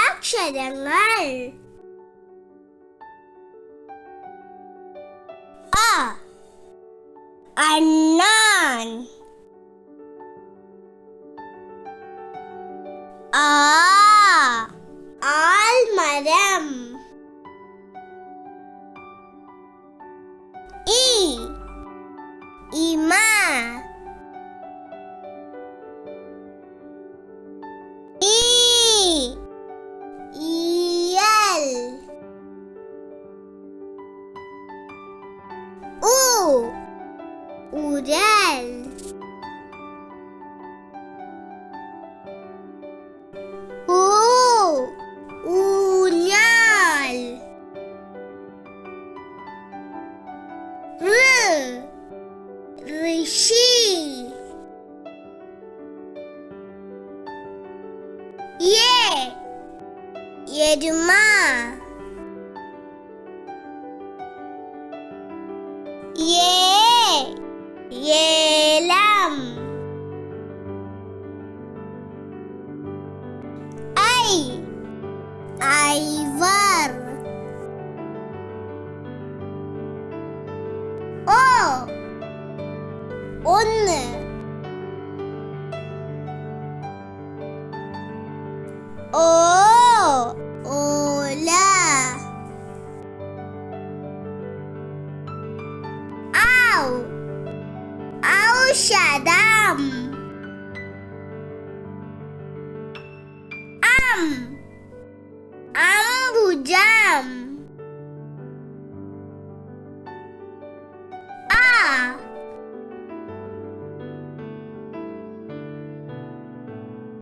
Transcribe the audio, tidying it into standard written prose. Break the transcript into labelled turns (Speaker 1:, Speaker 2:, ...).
Speaker 1: സ്വരാക്ഷരങ്ങൾ. അ അണ്ണാൻ. ആ ആൽമരം. ഇ ഇമ. ഈ ഈയൽ. ഉ ഉരൽ. ഊ ഊഞ്ഞാൽ. ഋഷി. എരുമ. ഏലം. ഐവർ. ഓ ഒന്ന്. ഓ ഓല. ഔ ഔഷധം. അംബുജം.